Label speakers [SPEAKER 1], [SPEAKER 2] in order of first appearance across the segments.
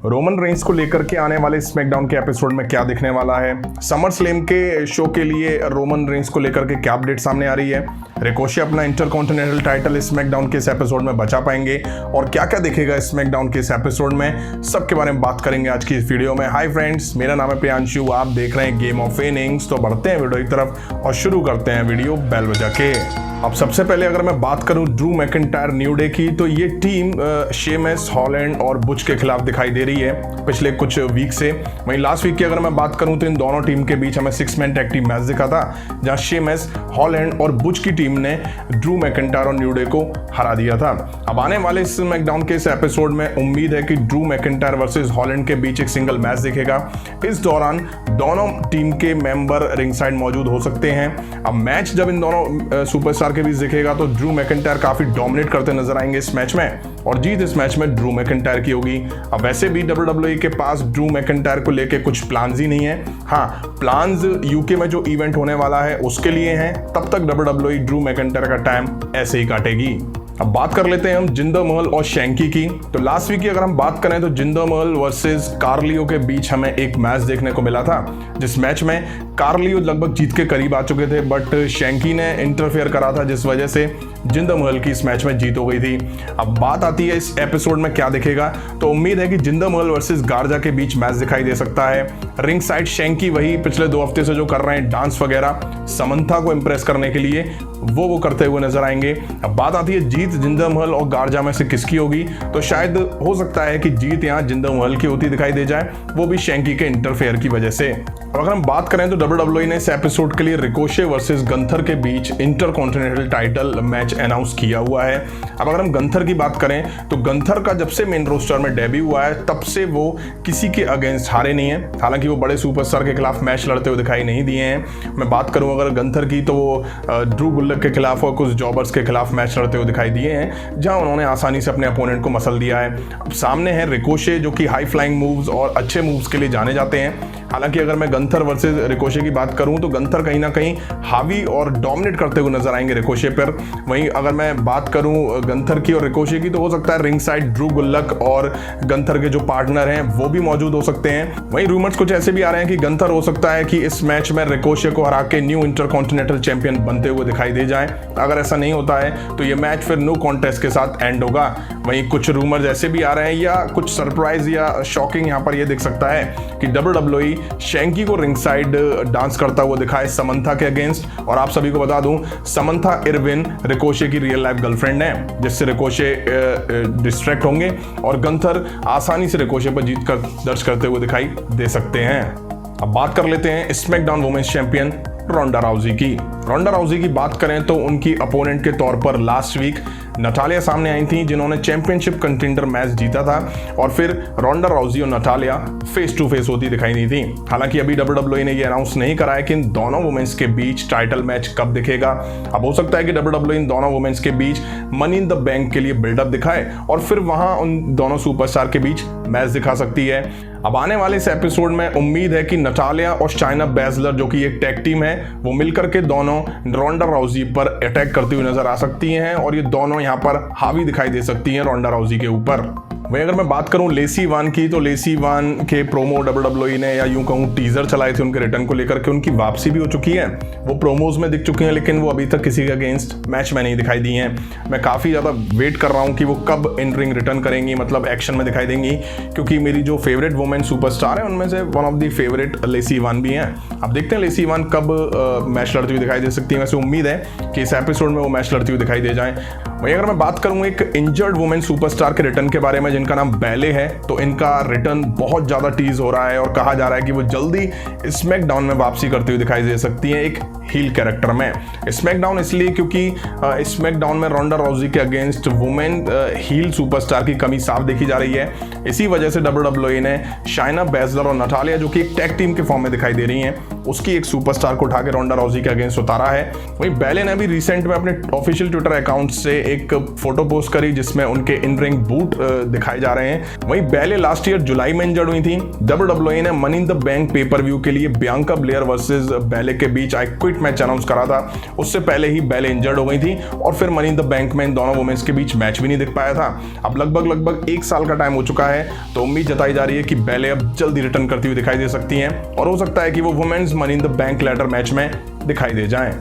[SPEAKER 1] Roman Reigns को लेकर के आने वाले स्मैकडाउन के एपिसोड में क्या दिखने वाला है, समर स्लैम के शो के लिए रोमन रेंस को लेकर के क्या अपडेट सामने आ रही है, रिकोशी अपना इंटरकॉन्टिनेंटल टाइटल स्मैकडाउन के इस एपिसोड में बचा पाएंगे और क्या क्या दिखेगा स्मैकडाउन के इस एपिसोड में, सबके बारे में बात करेंगे आज की इस वीडियो में। हाय फ्रेंड्स, मेरा नाम है प्रियांशु, आप देख रहे हैं गेम ऑफ इनिंग्स। तो बढ़ते हैं वीडियो की तरफ और शुरू करते हैं वीडियो बेल बजा के। अब सबसे पहले अगर मैं बात करूं ड्रू मैकिंटायर न्यू डे की, तो ये टीम शेमस, हॉलैंड और बुच के खिलाफ दिखाई दे रही है पिछले कुछ वीक से। वहीं लास्ट वीक की अगर मैं बात करूं तो इन दोनों टीम के बीच हमें 6 मैन टैग टीम मैच दिखा था, जहां शेमस, हॉलैंड और बुच की टीम ने ड्रू मैकिंटायर और न्यू डे को हरा दिया था। अब आने वाले इस मैकडाउन के इस एपिसोड में उम्मीद है कि ड्रू मैकिंटायर वर्सेस हॉलैंड के बीच एक सिंगल मैच दिखेगा। इस दौरान दोनों टीम के मेंबर रिंग साइड मौजूद हो सकते हैं। अब मैच जब इन दोनों सुपरस्टार के बीच दिखेगा तो ड्रू मैकिंटायर काफी डोमिनेट करते नजर आएंगे इस मैच में और जीत इस मैच में ड्रू मैकिंटायर की होगी। अब वैसे भी WWE के पास ड्रू मैकिंटायर को लेके कुछ प्लान्स ही नहीं है। हाँ, प्लान्स यूके में जो इवेंट होने वाला है उसके लिए हैं, तब तक WWE ड्रू मैकिंटायर का टाइम ऐसे ही काटेगी। अब बात कर लेते हैं हम जिंदर महल और शैंकी की। तो लास्ट वीक की अगर हम बात करें तो जिंदर महल वर्सेस कार्लियो के बीच हमें एक मैच देखने को मिला था, जिस मैच में कार्लियो लगभग जीत के करीब आ चुके थे, बट शैंकी ने इंटरफेयर करा था, जिस वजह से जिंदर महल की इस मैच में जीत हो गई थी। अब बात आती है इस एपिसोड में क्या दिखेगा, तो उम्मीद है कि जिंदर महल वर्सेस गार्जा के बीच मैच दिखाई दे सकता है। रिंग साइड शैंकी वही पिछले 2 हफ्ते से जो कर रहे हैं डांस वगैरह समंथा को इंप्रेस करने के लिए, वो करते हुए नजर आएंगे। अब बात आती है जीत जिंदर महल और गार्जा में से किसकी होगी, तो शायद हो सकता है कि जीत यहाँ जिंदर महल की होती दिखाई दे जाए, वो भी शैंकी के इंटरफेयर की वजह से। अब अगर हम बात करें तो WWE ने इस एपिसोड के लिए रिकोशे वर्सेस गंथर के बीच इंटरकॉन्टिनेंटल टाइटल मैच अनाउंस किया हुआ है। अब अगर हम गंथर की बात करें तो गंथर का जब से मेन रोस्टर में डेब्यू हुआ है तब से वो किसी के अगेंस्ट हारे नहीं है। हालांकि वो बड़े सुपरस्टार के खिलाफ मैच लड़ते हुए दिखाई नहीं दिए हैं। मैं बात करूं अगर गंथर की तो वो ड्रू गुल्लक के खिलाफ और कुछ जॉबर्स के खिलाफ मैच लड़ते हुए दिखाई दिए हैं, जहां उन्होंने आसानी से अपने अपोनेंट को मसल दिया है। अब सामने है रिकोशे, जो कि हाई फ्लाइंग मूव्स और अच्छे मूव्स के लिए जाने जाते हैं। हालांकि अगर मैं गंथर वर्सेस रिकोशे की बात करूं तो गंथर कहीं ना कहीं हावी और डोमिनेट करते हुए नजर आएंगे रिकोशे पर। वहीं अगर मैं बात करूं गंथर की और रिकोशे की, तो हो सकता है रिंग साइड ड्रू गुल्लक और गंथर के जो पार्टनर हैं वो भी मौजूद हो सकते हैं। वहीं रूमर्स कुछ ऐसे भी आ रहे हैं कि गंथर हो सकता है कि इस मैच में रिकोशे को हरा के न्यू इंटरकॉन्टिनेंटल चैंपियन बनते हुए दिखाई दे जाए। अगर ऐसा नहीं होता है तो ये मैच फिर नो कॉन्टेस्ट के साथ एंड होगा। वहीं कुछ रूमर्स ऐसे भी आ रहे हैं या कुछ सरप्राइज या शॉकिंग यहाँ पर यह दिख सकता है कि WWE शैंकी को रिंग साइड डांस करता हुआ दिखाए समंथा के अगेंस्ट। और आप सभी को बता दूं, समंथा इरविन रिकोशे की रियल लाइफ गर्लफ्रेंड है, जिससे रिकोशे डिस्ट्रैक्ट होंगे और गंथर आसानी से रिकोशे पर जीत कर दर्ज करते हुए दिखाई दे सकते हैं। अब बात कर लेते हैं स्मैकडाउन वुमेन्स चैंपियन रोंडा राउजी की। रोंडा राउजी की बात करें तो उनकी अपोनेंट के तौर पर लास्ट वीक नटालिया सामने आई थी, जिन्होंने चैंपियनशिप कंटेंडर मैच जीता था और फिर रोंडा राउजी और नटालिया फेस टू फेस होती दिखाई दी थी। हालांकि अभी WWE ने ये अनाउंस नहीं करा है कि इन दोनों वुमेन्स के बीच टाइटल मैच कब दिखेगा। अब हो सकता है कि WWE इन दोनों वुमेन्स के बीच मनी इन द बैंक के लिए बिल्डअप दिखाए और फिर वहां उन दोनों सुपरस्टार के बीच मैच दिखा सकती है। अब आने वाले इस एपिसोड में उम्मीद है कि नटालिया और शाइना बैजलर, जो कि एक टैग टीम है, वो मिलकर के दोनों रोंडा राउजी पर अटैक करती हुई नजर आ सकती हैं और ये दोनों यहाँ पर हावी दिखाई दे सकती हैं रोंडा राउजी के ऊपर। वहीं अगर मैं बात करूं लेसी वान की, तो लेसी वान के प्रोमो WWE ने या यूं कहूं टीजर चलाए थे उनके रिटर्न को लेकर के, उनकी वापसी भी हो चुकी है। वो प्रोमोज में दिख चुकी हैं, लेकिन वो अभी तक किसी के अगेंस्ट मैच में नहीं दिखाई दी हैं। मैं काफ़ी ज़्यादा वेट कर रहा हूं कि वो कब इन रिंग रिटर्न करेंगी, मतलब एक्शन में दिखाई देंगी, क्योंकि मेरी जो फेवरेट वुमेन सुपरस्टार है उनमें से वन ऑफ द फेवरेट लेसी वान भी हैं। अब देखते हैं लेसी वान कब मैच लड़ती हुई दिखाई दे सकती है। वैसे उम्मीद है कि इस एपिसोड में वो मैच लड़ती हुई दिखाई दे जाए। वहीं अगर मैं बात करूं एक इंजर्ड वुमेन सुपरस्टार के रिटर्न के बारे में, जिनका नाम बैले है, तो इनका रिटर्न बहुत ज्यादा टीज हो रहा है और कहा जा रहा है कि वो जल्दी स्मैकडाउन में वापसी करती हुई दिखाई दे सकती है एक हील कैरेक्टर में। स्मैकडाउन इसलिए क्योंकि स्मैकडाउन में रोंडा राउजी के अगेंस्ट वुमेन हील सुपरस्टार की कमी साफ देखी जा रही है। इसी वजह से WWE ने शाइना बैजलर और नटालिया, जो कि एक टैग टीम के फॉर्म में दिखाई दे रही हैं, उसकी एक सुपरस्टार को उठा के रोंडा राउजी के अगेंस्ट उतारा है। वहीं बैले ने भी रिसेंट में अपने ऑफिशियल ट्विटर अकाउंट से एक फोटो पोस्ट करी, जिसमें उनके इन रिंग बूट दिखाए जा रहे हैं। वहीं बैले लास्ट ईयर जुलाई में इंजर्ड हुई थी। WWE ने money in the bank pay per view के लिए बियांका ब्लेयर वर्सेस बैले के बीच आई क्विट मैच अनाउंस करा था उससे पहले ही बेले इंजर्ड हो गई थी और फिर मनी इन द बैंक में इन दोनों वुमेन्स के बीच मैच भी नहीं दिख पाया था। अब लगभग 1 साल का टाइम हो चुका है, तो उम्मीद जताई जा रही है कि बेले अब जल्दी रिटर्न करती हुई दिखाई दे सकती हैं और हो सकता है कि वो women's money in the bank ladder match में दिखाई दे जाएं।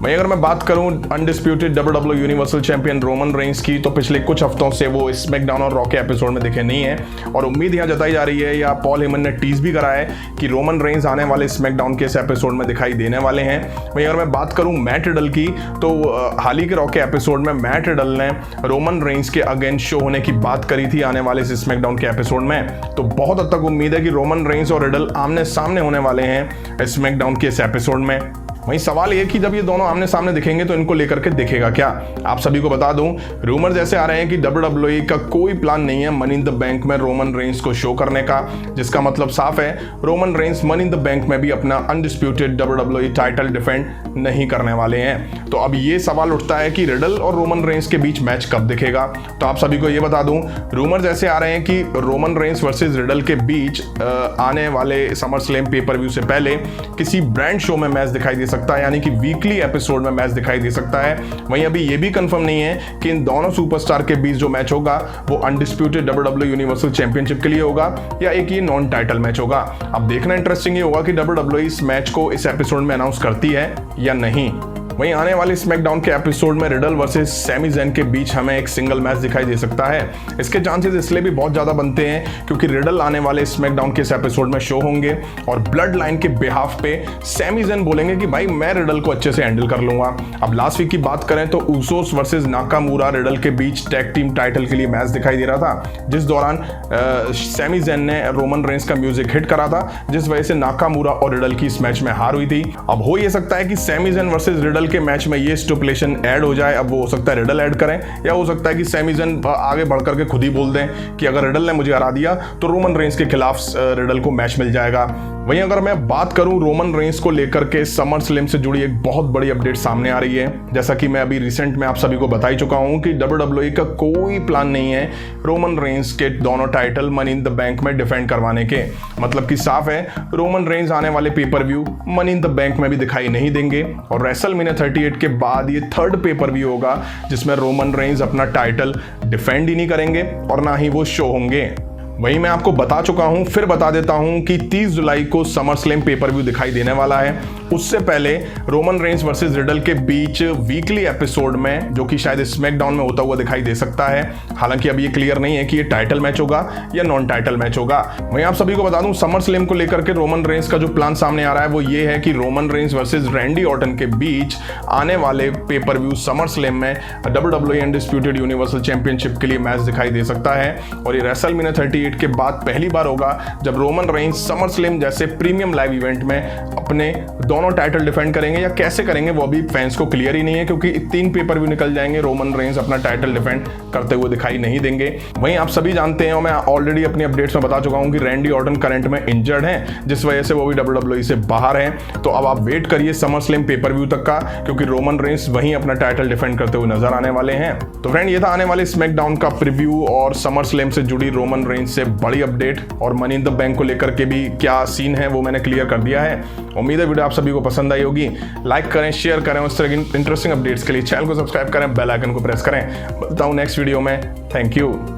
[SPEAKER 1] वहीं अगर मैं बात करूं undisputed WWE universal champion Roman Reigns की, तो पिछले कुछ हफ्तों से वो स्मैकडाउन और रॉ के एपिसोड में दिखे नहीं है और उम्मीद यहां जताई जा रही है या पॉल हेमन ने टीज भी करा है कि रोमन रेंस आने वाले स्मैकडाउन के इस एपिसोड में दिखाई देने वाले हैं। वहीं अगर मैं बात करूं मैट रिडल की, तो हाल ही के रॉ के एपिसोड में मैट रिडल ने रोमन रेंस के अगेंस्ट शो होने की बात करी थी आने वाले इस स्मैकडाउन के एपिसोड में। तो बहुत हद तक उम्मीद है कि रोमन रेंस और रिडल आमने सामने होने वाले हैं स्मैकडाउन के इस एपिसोड में। वहीं सवाल ये कि जब ये दोनों आमने सामने दिखेंगे तो इनको लेकर के दिखेगा क्या। आप सभी को बता दूं, रूमर्स ऐसे आ रहे हैं कि WWE का कोई प्लान नहीं है मनी इन द बैंक में रोमन रेंस को शो करने का, जिसका मतलब साफ है Roman Reigns money in the bank में भी अपना अनडिस्प्यूटेड WWE टाइटल डिफेंड नहीं करने वाले हैं। तो अब ये सवाल उठता है कि रिडल और रोमन रेंस के बीच मैच कब दिखेगा। तो आप सभी को ये बता दूं, रूमर्स ऐसे आ रहे हैं कि रोमन रेंस वर्सेस रिडल के बीच आने वाले समर स्लैम पेपर व्यू से पहले किसी ब्रांड शो में मैच दिखाई दे सकता है, यानी कि वीकली एपिसोड में मैच दिखाई दे सकता है। वहीं अभी ये भी कंफर्म नहीं है कि इन दोनों सुपरस्टार के बीच जो मैच होगा वो अनडिस्प्यूटेड WWE यूनिवर्सल चैंपियनशिप के लिए होगा या एक ये नॉन टाइटल मैच होगा। अब देखना इंटरेस्टिंग ये होगा कि WWE इस मैच को इस एपिसोड में अनाउंस करती है या नहीं। वहीं आने वाले स्मैकडाउन के एपिसोड में रिडल वर्सेस सैमी ज़ेन के बीच हमें एक सिंगल मैच दिखाई दे सकता है। इसके चांसेस इसलिए भी बहुत ज़्यादा बनते हैं क्योंकि रिडल आने वाले स्मैकडाउन के इस एपिसोड में शो होंगे और ब्लड लाइन के बिहाफ पे सैमी ज़ेन बोलेंगे कि भाई मैं रिडल को अच्छे से हैंडल कर लूंगा। अब लास्ट वीक की बात करें तो ऊसोस वर्सेस नाकामूरा रिडल के बीच टैग टीम टाइटल के लिए मैच दिखाई दे रहा था, जिस दौरान सैमी ज़ेन ने रोमन रेंस का म्यूजिक हिट करा था, जिस वजह से नाकामूरा और रिडल की इस मैच में हार हुई थी। अब हो ये सकता है कि सैमी ज़ेन वर्सेस रिडल के मैच में ये स्टिपुलेशन ऐड हो जाए। अब वो हो सकता है रिडल ऐड करें या हो सकता है कि सैमी ज़ेन आगे बढ़कर के खुद ही बोल दें कि अगर रिडल ने मुझे हरा दिया तो रोमन रेंस के खिलाफ रिडल को मैच मिल जाएगा। वहीं अगर मैं बात करूं रोमन रेंस को लेकर के समर स्लैम से जुड़ी एक बहुत बड़ी अपडेट सामने आ रही है। जैसा कि मैं अभी रिसेंट में आप सभी को बता ही चुका हूं कि WWE का कोई प्लान नहीं है रोमन रेंस के दोनों title money in the bank में डिफेंड करवाने के। मतलब कि साफ है रोमन रेंस आने वाले pay per view money in the bank में भी दिखाई नहीं देंगे और रेसलमेनिया 38 के बाद ये थर्ड पेपर व्यू होगा जिसमें रोमन रेंस अपना टाइटल डिफेंड ही नहीं करेंगे और ना ही वो शो होंगे। वहीं मैं आपको बता चुका हूं, फिर बता देता हूं कि 30 जुलाई को समर स्लैम पेपर व्यू दिखाई देने वाला है। उससे पहले रोमन रेंस वर्सेस रिडल के बीच वीकली एपिसोड में, जो कि शायद स्मैकडाउन में होता हुआ दिखाई दे सकता है। हालांकि अभी ये क्लियर नहीं है कि ये टाइटल मैच होगा या नॉन टाइटल मैच होगा। वहीं आप सभी को बता दूं, समर स्लैम को लेकर के रोमन रेंस का जो प्लान सामने आ रहा है वो ये है कि Roman Reigns versus Randy Orton के बीच आने वाले पेपर व्यू समर स्लैम में WWE अनडिस्प्यूटेड यूनिवर्सल चैंपियनशिप के लिए मैच दिखाई दे सकता है और ये रेसलमेनिया 38 के बाद पहली बार होगा जब रोमन रेंस समर स्लैम जैसे प्रीमियम लाइव इवेंट में अपने दोनों टाइटल डिफेंड करेंगे या कैसे करेंगे वो अभी फैंस को क्लियर ही नहीं है, क्योंकि 3 पेपर व्यू निकल जाएंगे, रोमन रेंस अपना टाइटल डिफेंड करते हुए दिखाई नहीं देंगे। वहीं आप सभी जानते हैं और मैं ऑलरेडी अपनी अपडेट्स में बता चुका हूं कि रैंडी ऑर्टन करंट में इंजर्ड हैं, जिस वजह से वो भी WWE से बाहर हैं। तो अब आप वेट करिए समर स्लैम पेपर व्यू तक का, क्योंकि रोमन रेंस वहीं अपना टाइटल डिफेंड करते हुए नजर आने वाले हैं। तो फ्रेंड, ये था आने वाले स्मैकडाउन का प्रीव्यू और समर स्लैम से जुड़ी रोमन रेंस से बड़ी अपडेट और मनी इन द बैंक को लेकर के भी क्या सीन है वो मैंने क्लियर कर दिया है। उम्मीद है वीडियो आप सभी को पसंद आई होगी। लाइक करें, शेयर करें, उस तरह की इंटरेस्टिंग अपडेट्स के लिए चैनल को सब्सक्राइब करें, बेल आइकन को प्रेस करें। बताऊं नेक्स्ट वीडियो में। Thank you.